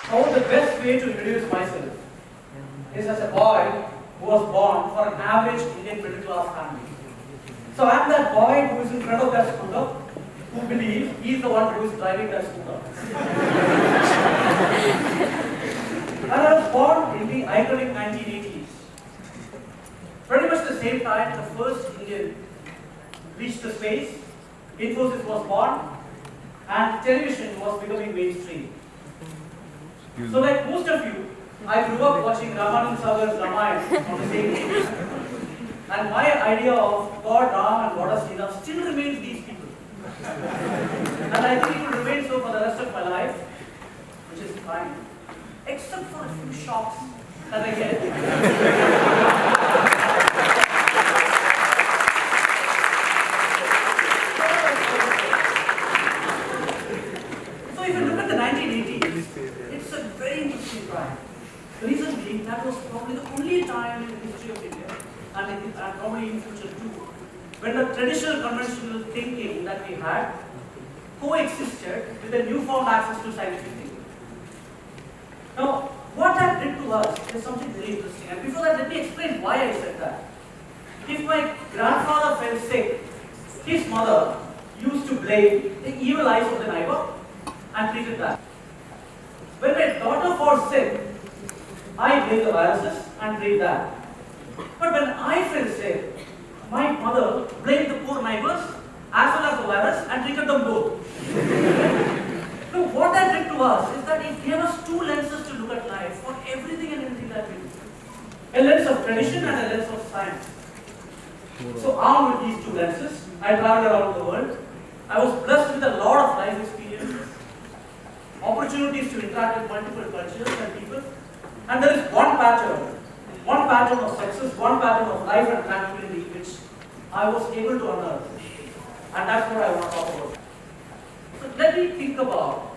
How the best way to introduce myself is as a boy who was born for an average Indian middle class family. So I am that boy who is in front of that scooter, who believes he is the one who is driving that scooter. And I was born in the iconic 1980s. Pretty much the same time the first Indian reached the space, Infosys was born, and television was becoming mainstream. So like most of you, I grew up watching Ramanand Sagar's Ramayana on the same TV. And my idea of God, Ram and Goddess Sita still remains these people. And I think it will remain so for the rest of my life, which is fine. Except for a few shocks that I get. So if you look at the 1980s, it's a very interesting time. The reason being, that was probably the only time in the history of India, and probably in future too, when the traditional conventional thinking that we had coexisted with the newfound access to scientific thinking. Now, what that did to us is something very interesting. And before that, let me explain why I said that. If my grandfather fell sick, his mother used to blame the evil eyes of the neighbor and treated that. When my daughter falls sick, I blame the viruses and treat that. But when I fell sick, my mother blamed the poor neighbors as well as the virus and treated them both. So what that did to us is that it gave us two lenses to look at life for everything and anything that we do. A lens of tradition and a lens of science. So armed with these two lenses, I traveled around the world. I was blessed with a lot of life experiences, opportunities to interact with multiple cultures and people. And there is one pattern of success, one pattern of life and tranquility which I was able to unearth. And that's what I want to talk about. So let me think about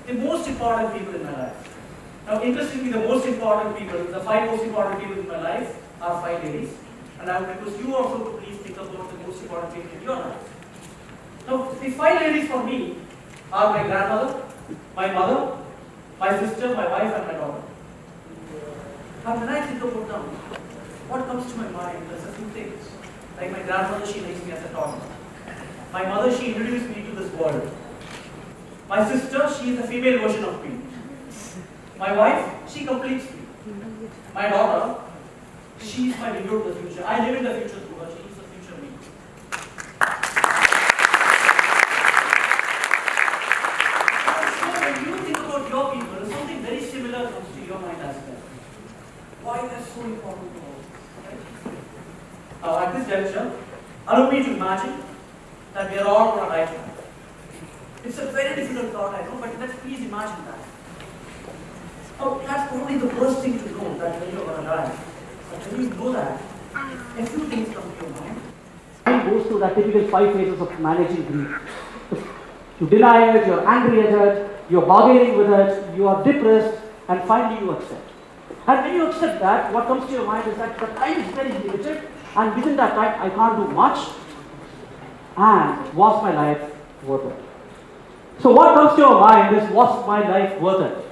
the most important people in my life. Now interestingly, the most important people, the 5 most important people in my life are 5 ladies. And I would request you also to please think about the most important people in your life. Now the 5 ladies for me are my grandmother, my mother, my sister, my wife and my daughter. And when I think about them, what comes to my mind? There's a few things. Like my grandmother, she raised me as a toddler. My mother, she introduced me to this world. My sister, she is the female version of me. My wife, she completes me. My daughter, she is my window to the future. I live in the future through her. She is the future me. So when you think about your people, something very similar comes to your mind as well. Why that's so important to all? Right? At this juncture, allow me to imagine that we are all going to die tonight. It's a very difficult thought, I know, but let's please imagine that. Oh, that's probably the worst thing to know, that when you're going to die. But when you know that, a few things come to your mind. It goes through that typical 5 phases of managing grief. You deny it, you're angry at it, you're bargaining with it, you are depressed, and finally you accept. And when you accept that, what comes to your mind is that the time is very limited, and within that time I can't do much, and was my life worth it? So what comes to your mind is, was my life worth it?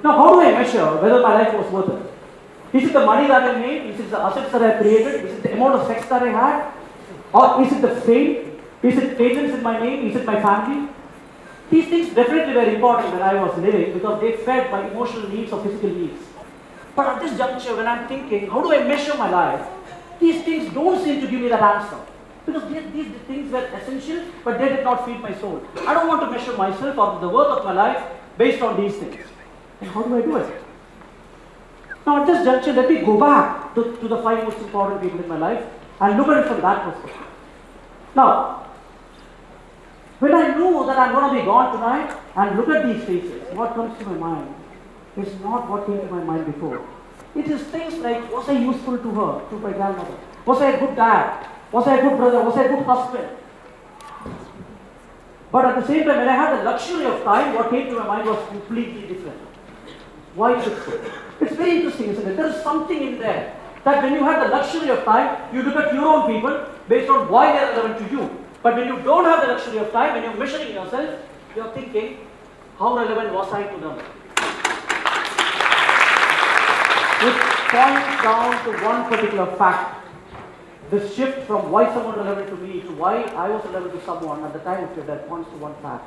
Now how do I measure whether my life was worth it? Is it the money that I made? Is it the assets that I created? Is it the amount of sex that I had? Or is it the fame? Is it patents in my name? Is it my family? These things definitely were important when I was living because they fed my emotional needs or physical needs. But at this juncture, when I'm thinking, how do I measure my life? These things don't seem to give me that answer. Because these things were essential, but they did not feed my soul. I don't want to measure myself or the worth of my life based on these things. And how do I do it? Now at this juncture, let me go back to the 5 most important people in my life and look at it from that perspective. Now, when I know that I'm going to be gone tonight and look at these faces, what comes to my mind is not what came to my mind before. It is things like, was I useful to her, to my grandmother? Was I a good dad? Was I a good brother? Was I a good husband? But at the same time, when I had the luxury of time, what came to my mind was completely different. Why is it so? It's very interesting, isn't it? There is something in there that when you have the luxury of time, you look at your own people based on why they are relevant to you. But when you don't have the luxury of time, when you're measuring yourself, you're thinking, how relevant was I to them? It points down to one particular fact. The shift from why someone relevant to me to why I was relevant to someone at the time of your death points to one fact.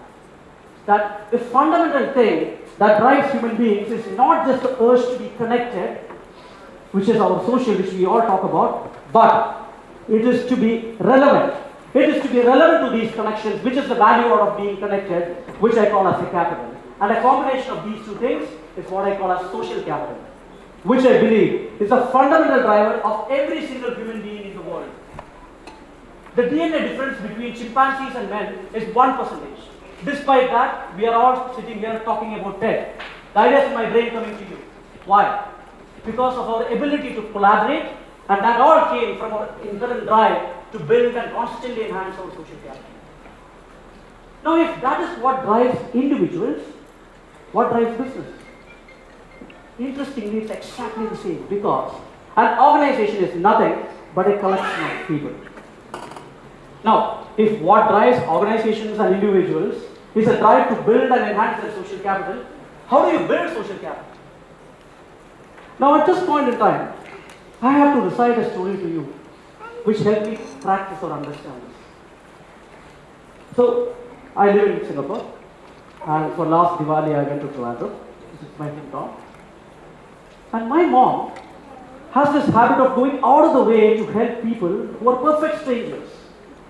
That the fundamental thing that drives human beings is not just the urge to be connected, which is our social, which we all talk about, but it is to be relevant. It is to be relevant to these connections, which is the value out of being connected, which I call as a capital. And a combination of these two things is what I call as social capital, which I believe is a fundamental driver of every single human being in the world. The DNA difference between chimpanzees and men is 1%. Despite that, we are all sitting here talking about TED. The ideas in my brain coming to you. Why? Because of our ability to collaborate, and that all came from our inherent drive to build and constantly enhance our social capital. Now, if that is what drives individuals, what drives business? Interestingly, it's exactly the same, because an organization is nothing but a collection of people. Now, if what drives organizations and individuals is a drive to build and enhance their social capital, how do you build social capital? Now, at this point in time, I have to recite a story to you which helped me practice or understand this. So, I live in Singapore, and for last Diwali I went to Toronto, which is my hometown. And my mom has this habit of going out of the way to help people who are perfect strangers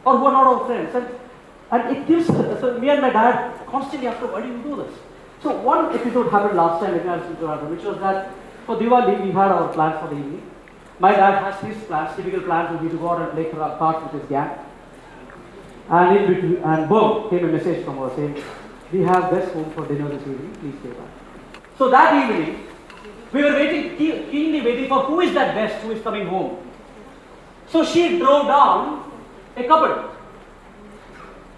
or who are not our friends. And it gives, so me and my dad constantly ask her, why do you do this? So one episode happened last time when I was in Toronto, which was that for Diwali we had our plans for the evening. My dad has his plans, typical plans would be to go out and play cards with his gang. And in between, and boom, came a message from her saying, we have guests home for dinner this evening, please stay back. So that evening, we were keenly waiting for who is that guest who is coming home. So she drove down a couple.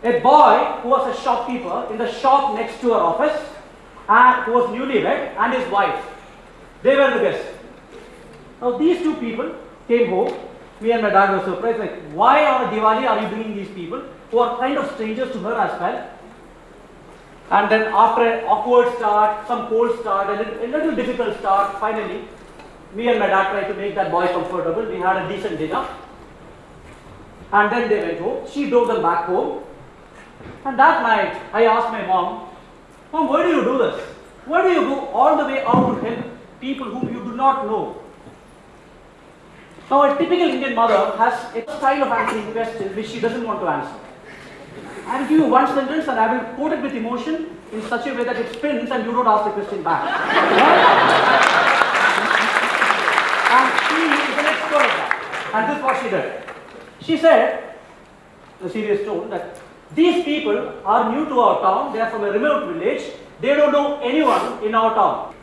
A boy who was a shopkeeper in the shop next to her office, and who was newlywed, and his wife. They were the guests. Now these two people came home. Me and my dad were surprised, like, why on a Diwali are you bringing these people who are kind of strangers to her as well? And then after an awkward start, some cold start, a little difficult start, finally, me and my dad tried to make that boy comfortable. We had a decent dinner. And then they went home. She drove them back home. And that night, I asked my mom, Mom, why do you do this? Why do you go all the way out to help people whom you do not know? Now, a typical Indian mother has a style of answering questions which she doesn't want to answer. I will give you one sentence and I will quote it with emotion in such a way that it spins and you don't ask the question back. And she is an expert at that. And this is what she did. She said, in a serious tone, that these people are new to our town, they are from a remote village, they don't know anyone in our town.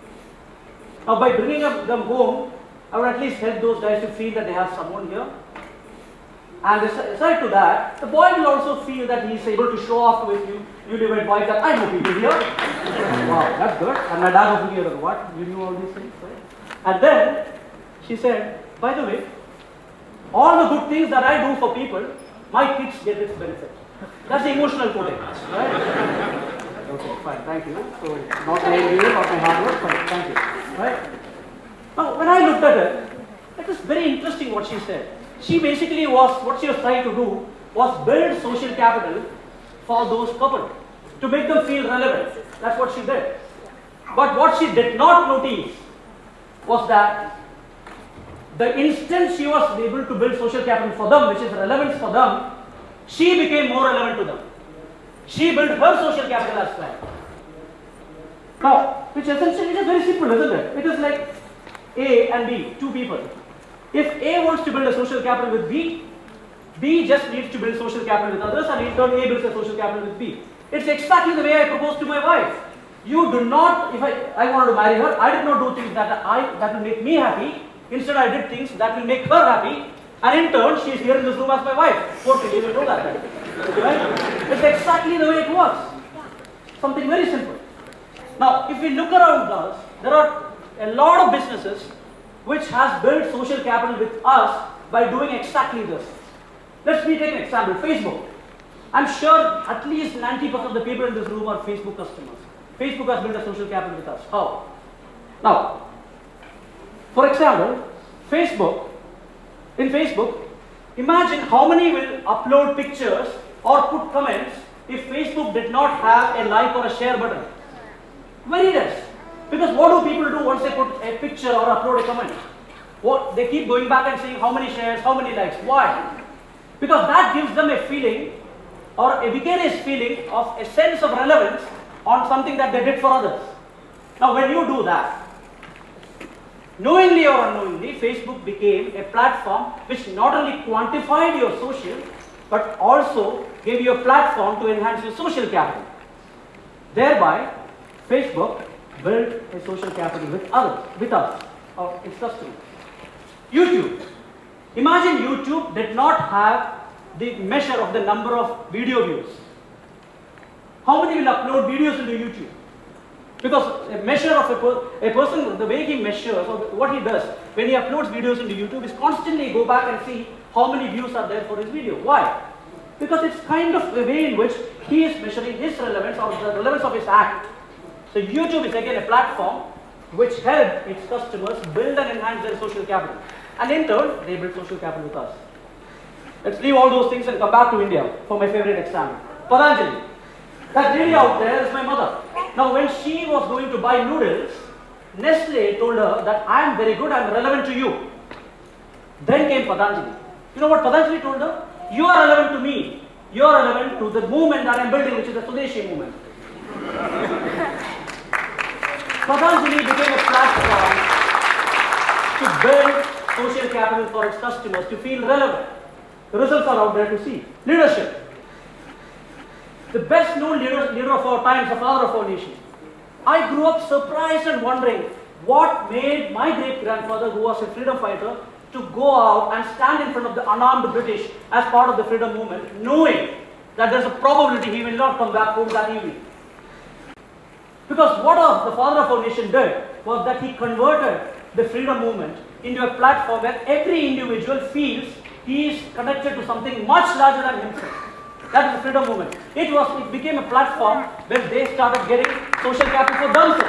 Now by bringing them home, I would at least help those guys to feel that they have someone here. And aside to that, the boy will also feel that he is able to show off to his newlywed wife that I know people here. Wow, that's good. And my dad was looking at her, what? You knew all these things, right? And then she said, by the way, all the good things that I do for people, my kids get its benefit. That's the emotional quoting, right? Okay, fine, thank you. So, not my idea, not my hard work, fine, thank you. Right? Now, when I looked at it, it was very interesting what she said. She basically what she was trying to do was build social capital for those couple, to make them feel relevant. That's what she did. But what she did not notice was that the instant she was able to build social capital for them, which is relevance for them, she became more relevant to them. She built her social capital as well. Now, which essentially is very simple, isn't it? It is like A and B, two people. If A wants to build a social capital with B, B just needs to build social capital with others, and in turn A builds a social capital with B. It's exactly the way I proposed to my wife. You do not, if I wanted to marry her, I did not do things that will make me happy. Instead, I did things that will make her happy, and in turn, she is here in this room as my wife. Poor thing, you will know that. Right? It's exactly the way it works. Something very simple. Now, if we look around us, there are a lot of businesses which has built social capital with us by doing exactly this. Let's take an example, Facebook. I'm sure at least 90% of the people in this room are Facebook customers. Facebook has built a social capital with us. How? Now, For example, in Facebook, imagine how many will upload pictures or put comments if Facebook did not have a like or a share button. Very less. Because what do people do once they put a picture or upload a comment? What, they keep going back and saying how many shares, how many likes. Why? Because that gives them a feeling or a vicarious feeling of a sense of relevance on something that they did for others. Now when you do that, knowingly or unknowingly, Facebook became a platform which not only quantified your social, but also gave you a platform to enhance your social capital. Thereby, Facebook built a social capital with others, with us, or its customers. YouTube. Imagine YouTube did not have the measure of the number of video views. How many will upload videos into YouTube? Because a measure of a person, the way he measures, or what he does when he uploads videos into YouTube is constantly go back and see how many views are there for his video. Why? Because it's kind of a way in which he is measuring his relevance or the relevance of his act. So YouTube is again a platform which helped its customers build and enhance their social capital. And in turn, they build social capital with us. Let's leave all those things and come back to India for my favorite example. Patanjali. That lady out there is my mother. Now when she was going to buy noodles, Nestle told her that I am very good, I am relevant to you. Then came Patanjali. You know what Patanjali told her? You are relevant to me. You are relevant to the movement that I am building, which is the Swadeshi movement. Patanjali became a platform to build social capital for its customers to feel relevant. The results are out there to see. Leadership. The best known leader of our times, the father of our nation. I grew up surprised and wondering what made my great-grandfather, who was a freedom fighter, to go out and stand in front of the unarmed British as part of the freedom movement, knowing that there's a probability he will not come back home that evening. Because what the father of our nation did was that he converted the freedom movement into a platform where every individual feels he is connected to something much larger than himself. That is the freedom movement. It became a platform where they started getting social capital for themselves.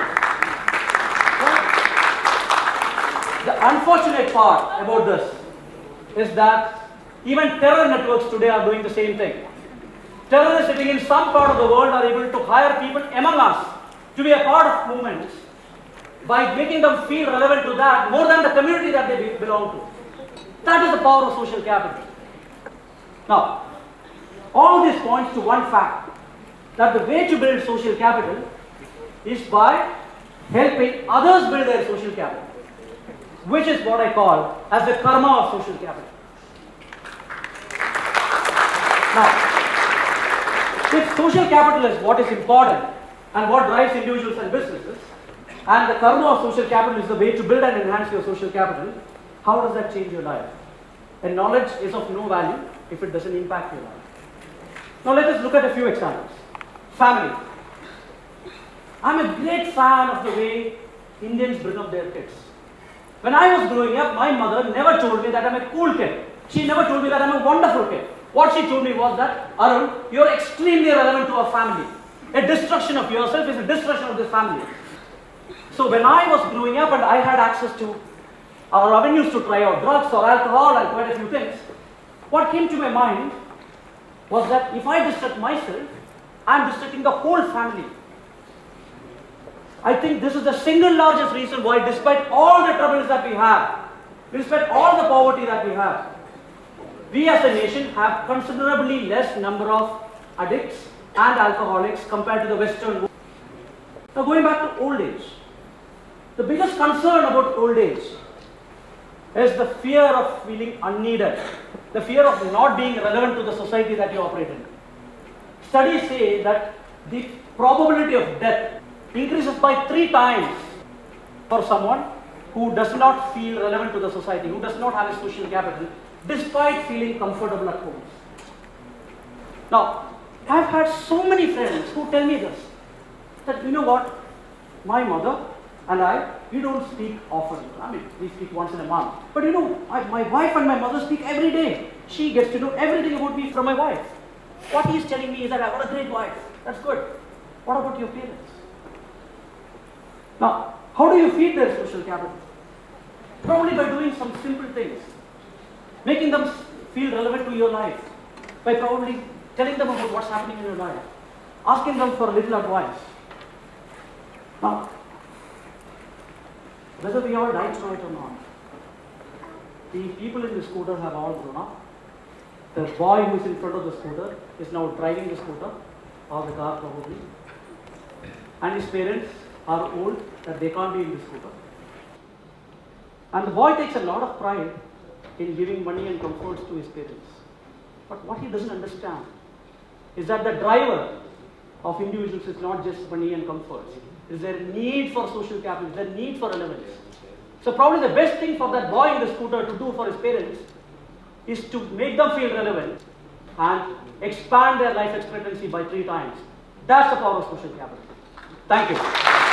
The unfortunate part about this is that even terror networks today are doing the same thing. Terrorists sitting in some part of the world are able to hire people among us to be a part of movements by making them feel relevant to that more than the community that they belong to. That is the power of social capital. Now, all this points to one fact, that the way to build social capital is by helping others build their social capital, which is what I call as the karma of social capital. Now, if social capital is what is important and what drives individuals and businesses, and the karma of social capital is the way to build and enhance your social capital, how does that change your life? And knowledge is of no value if it doesn't impact your life. Now let us look at a few examples. Family. I'm a great fan of the way Indians bring up their kids. When I was growing up, my mother never told me that I'm a cool kid. She never told me that I'm a wonderful kid. What she told me was that, Arun, you're extremely relevant to our family. A destruction of yourself is a destruction of this family. So when I was growing up and I had access to our avenues to try out drugs or alcohol and quite a few things, what came to my mind was that if I distract myself, I'm distracting the whole family. I think this is the single largest reason why, despite all the troubles that we have, despite all the poverty that we have, we as a nation have considerably less number of addicts and alcoholics compared to the Western world. Now going back to old age, the biggest concern about old age is the fear of feeling unneeded, the fear of not being relevant to the society that you operate in. Studies say that the probability of death increases by 3 times for someone who does not feel relevant to the society, who does not have a social capital, despite feeling comfortable at home. Now, I've had so many friends who tell me this, that you know what, my mother and I, we don't speak often. I mean, we speak once in a month. But you know, my wife and my mother speak every day. She gets to know everything about me from my wife. What he is telling me is that I've got a great wife. That's good. What about your parents? Now, how do you feed their social capital? Probably by doing some simple things, making them feel relevant to your life, by probably telling them about what's happening in your life, asking them for a little advice. Now, whether we all die tonight or not, the people in the scooter have all grown up. The boy who is in front of the scooter is now driving the scooter, or the car probably, and his parents are old that they can't be in the scooter. And the boy takes a lot of pride in giving money and comforts to his parents. But what he doesn't understand is that the driver of individuals is not just money and comforts. Is there a need for social capital? Is there a need for relevance? So probably the best thing for that boy in the scooter to do for his parents is to make them feel relevant and expand their life expectancy by 3 times. That's the power of social capital. Thank you.